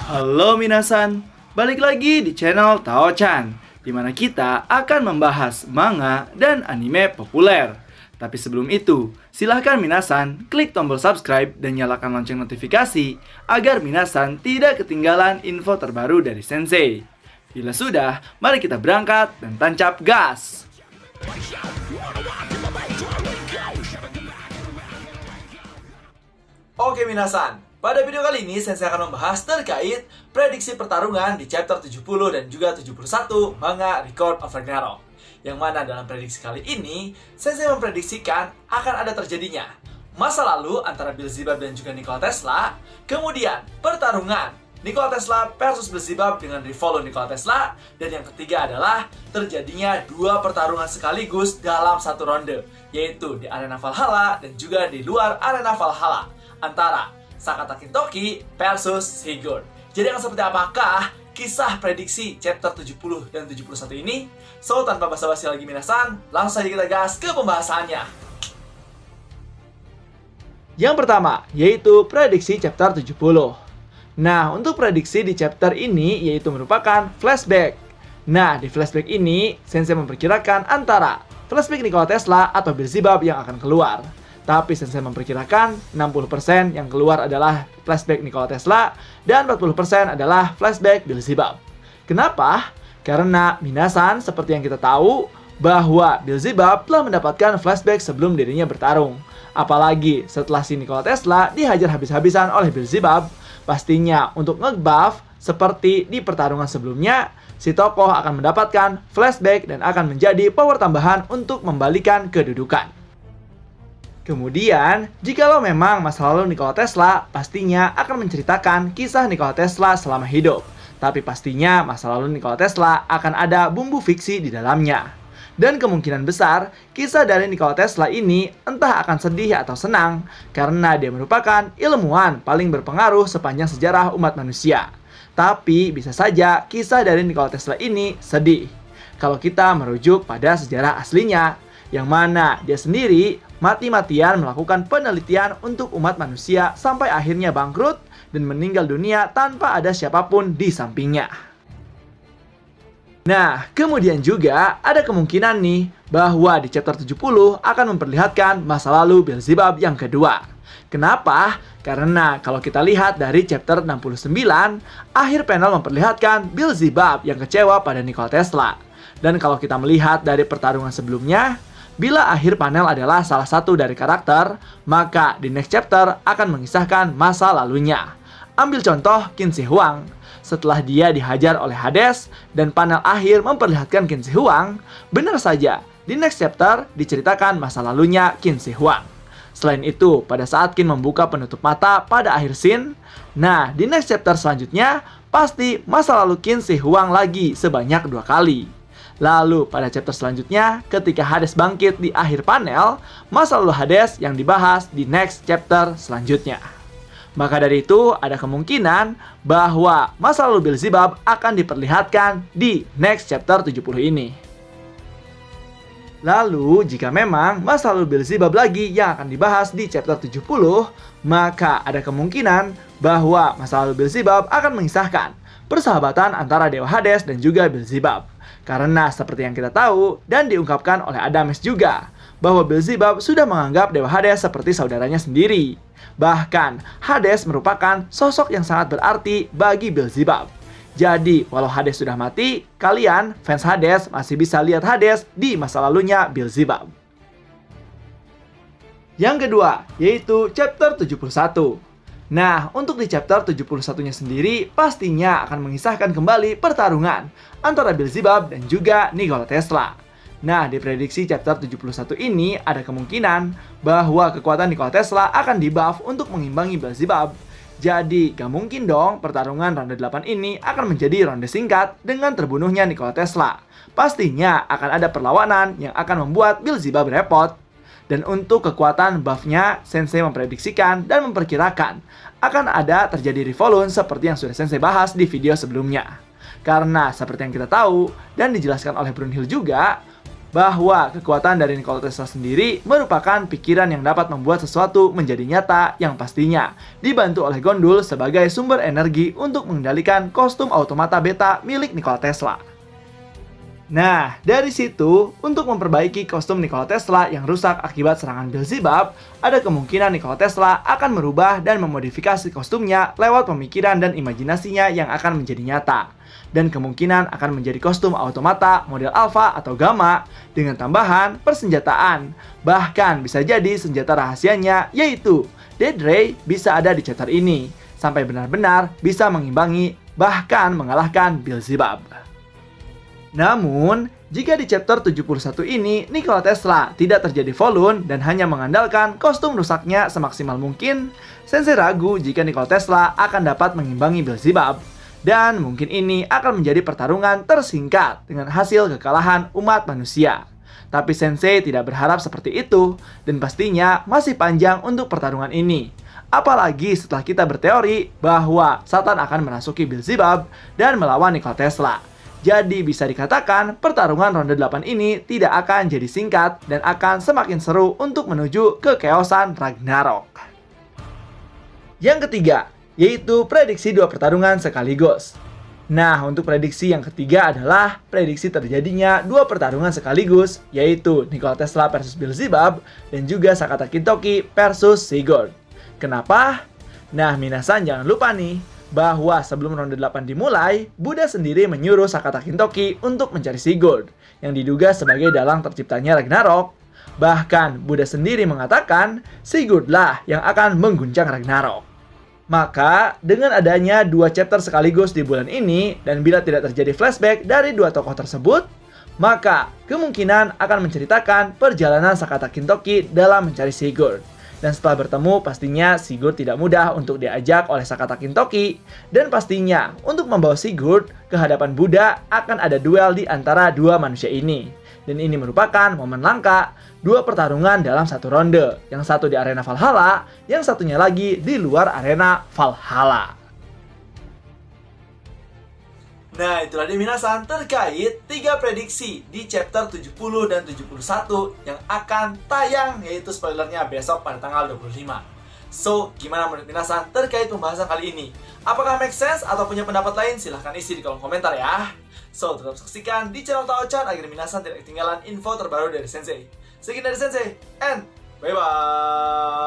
Halo minasan, balik lagi di channel Tao-chan, di mana kita akan membahas manga dan anime populer. Tapi sebelum itu, silahkan minasan klik tombol subscribe dan nyalakan lonceng notifikasi agar minasan tidak ketinggalan info terbaru dari Sensei. Bila sudah, mari kita berangkat dan tancap gas! Oke minasan, pada video kali ini Sensei akan membahas terkait prediksi pertarungan di chapter 70 dan juga 71 manga Record of Ragnarok. Yang mana dalam prediksi kali ini, Sensei memprediksikan akan ada terjadinya masa lalu antara Beelzebub dan juga Nikola Tesla, kemudian pertarungan Nikola Tesla versus Beelzebub dengan rival Nikola Tesla, dan yang ketiga adalah terjadinya dua pertarungan sekaligus dalam satu ronde, yaitu di arena Valhalla dan juga di luar arena Valhalla antara Sakata Kintoki versus Sigurd. Jadi akan seperti apakah kisah prediksi chapter 70 dan 71 ini? So, tanpa basa-basi lagi minasan, langsung saja kita gas ke pembahasannya. Yang pertama, yaitu prediksi chapter 70. Nah, untuk prediksi di chapter ini yaitu merupakan flashback. Nah, di flashback ini, Sensei memperkirakan antara flashback Nikola Tesla atau Beelzebub yang akan keluar. Tapi Sensei memperkirakan 60% yang keluar adalah flashback Nikola Tesla dan 40% adalah flashback Beelzebub. Kenapa? Karena minasan seperti yang kita tahu bahwa Beelzebub telah mendapatkan flashback sebelum dirinya bertarung. Apalagi setelah si Nikola Tesla dihajar habis-habisan oleh Beelzebub, pastinya untuk nge-buff seperti di pertarungan sebelumnya, si tokoh akan mendapatkan flashback dan akan menjadi power tambahan untuk membalikan kedudukan. Kemudian, jikalau memang masa lalu Nikola Tesla, pastinya akan menceritakan kisah Nikola Tesla selama hidup. Tapi pastinya masa lalu Nikola Tesla akan ada bumbu fiksi di dalamnya. Dan kemungkinan besar, kisah dari Nikola Tesla ini entah akan sedih atau senang, karena dia merupakan ilmuwan paling berpengaruh sepanjang sejarah umat manusia. Tapi bisa saja kisah dari Nikola Tesla ini sedih, kalau kita merujuk pada sejarah aslinya, yang mana dia sendiri mati-matian melakukan penelitian untuk umat manusia sampai akhirnya bangkrut dan meninggal dunia tanpa ada siapapun di sampingnya. Nah, kemudian juga ada kemungkinan nih bahwa di chapter 70 akan memperlihatkan masa lalu Beelzebub yang kedua. Kenapa? Karena kalau kita lihat dari chapter 69, akhir panel memperlihatkan Beelzebub yang kecewa pada Nikola Tesla. Dan kalau kita melihat dari pertarungan sebelumnya, bila akhir panel adalah salah satu dari karakter, maka di next chapter akan mengisahkan masa lalunya. Ambil contoh Qin Shi Huang. Setelah dia dihajar oleh Hades dan panel akhir memperlihatkan Qin Shi Huang, benar saja di next chapter diceritakan masa lalunya Qin Shi Huang. Selain itu, pada saat Qin membuka penutup mata pada akhir scene, nah di next chapter selanjutnya pasti masa lalu Qin Shi Huang lagi sebanyak 2 kali. Lalu pada chapter selanjutnya, ketika Hades bangkit di akhir panel, masa lalu Hades yang dibahas di next chapter selanjutnya. Maka dari itu, ada kemungkinan bahwa masa lalu Beelzebub akan diperlihatkan di next chapter 70 ini. Lalu, jika memang masa lalu Beelzebub lagi yang akan dibahas di chapter 70, maka ada kemungkinan bahwa masa lalu Beelzebub akan mengisahkan persahabatan antara Dewa Hades dan juga Beelzebub. Karena seperti yang kita tahu dan diungkapkan oleh Adames juga, bahwa Beelzebub sudah menganggap Dewa Hades seperti saudaranya sendiri. Bahkan, Hades merupakan sosok yang sangat berarti bagi Beelzebub. Jadi, walau Hades sudah mati, kalian, fans Hades, masih bisa lihat Hades di masa lalunya Beelzebub. Yang kedua, yaitu chapter 71. Nah, untuk di chapter 71-nya sendiri, pastinya akan mengisahkan kembali pertarungan antara Beelzebub dan juga Nikola Tesla. Nah, di prediksi chapter 71 ini ada kemungkinan bahwa kekuatan Nikola Tesla akan dibuff untuk mengimbangi Beelzebub. Jadi, gak mungkin dong pertarungan ronde 8 ini akan menjadi ronde singkat dengan terbunuhnya Nikola Tesla. Pastinya akan ada perlawanan yang akan membuat Beelzebub repot. Dan untuk kekuatan buffnya, Sensei memprediksikan dan memperkirakan akan ada terjadi revolun seperti yang sudah Sensei bahas di video sebelumnya. Karena seperti yang kita tahu dan dijelaskan oleh Brunhild juga, bahwa kekuatan dari Nikola Tesla sendiri merupakan pikiran yang dapat membuat sesuatu menjadi nyata yang pastinya dibantu oleh Gondul sebagai sumber energi untuk mengendalikan kostum automata beta milik Nikola Tesla. Nah, dari situ, untuk memperbaiki kostum Nikola Tesla yang rusak akibat serangan Beelzebub, ada kemungkinan Nikola Tesla akan merubah dan memodifikasi kostumnya lewat pemikiran dan imajinasinya yang akan menjadi nyata. Dan kemungkinan akan menjadi kostum automata model Alpha atau Gamma dengan tambahan persenjataan. Bahkan bisa jadi senjata rahasianya yaitu Death Ray bisa ada di chapter ini, sampai benar-benar bisa mengimbangi bahkan mengalahkan Beelzebub. Namun, jika di chapter 71 ini Nikola Tesla tidak terjadi volun dan hanya mengandalkan kostum rusaknya semaksimal mungkin, Sensei ragu jika Nikola Tesla akan dapat mengimbangi Beelzebub. Dan mungkin ini akan menjadi pertarungan tersingkat dengan hasil kekalahan umat manusia. Tapi Sensei tidak berharap seperti itu, dan pastinya masih panjang untuk pertarungan ini. Apalagi setelah kita berteori bahwa Satan akan merasuki Beelzebub dan melawan Nikola Tesla. Jadi bisa dikatakan pertarungan ronde 8 ini tidak akan jadi singkat dan akan semakin seru untuk menuju ke keosan Ragnarok. Yang ketiga, yaitu prediksi dua pertarungan sekaligus. Nah, untuk prediksi yang ketiga adalah prediksi terjadinya dua pertarungan sekaligus, yaitu Nikola Tesla versus Beelzebub dan juga Sakata Kintoki versus Sigurd. Kenapa? Nah, minasan jangan lupa nih, bahwa sebelum ronde 8 dimulai, Buddha sendiri menyuruh Sakata Kintoki untuk mencari Sigurd, yang diduga sebagai dalang terciptanya Ragnarok. Bahkan, Buddha sendiri mengatakan, Sigurdlah yang akan mengguncang Ragnarok. Maka, dengan adanya dua chapter sekaligus di bulan ini, dan bila tidak terjadi flashback dari dua tokoh tersebut, maka kemungkinan akan menceritakan perjalanan Sakata Kintoki dalam mencari Sigurd. Dan setelah bertemu, pastinya Sigurd tidak mudah untuk diajak oleh Sakata Kintoki. Dan pastinya, untuk membawa Sigurd ke hadapan Buddha, akan ada duel di antara dua manusia ini. Dan ini merupakan momen langka, dua pertarungan dalam satu ronde. Yang satu di arena Valhalla, yang satunya lagi di luar arena Valhalla. Nah, itulah dia minasan terkait 3 prediksi di chapter 70 dan 71 yang akan tayang, yaitu spoilernya besok pada tanggal 25. So, gimana menurut minasan terkait pembahasan kali ini? Apakah make sense atau punya pendapat lain? Silahkan isi di kolom komentar ya. So, tetap saksikan di channel Tao-chan agar minasan tidak ketinggalan info terbaru dari Sensei. Sekian dari Sensei, and bye-bye!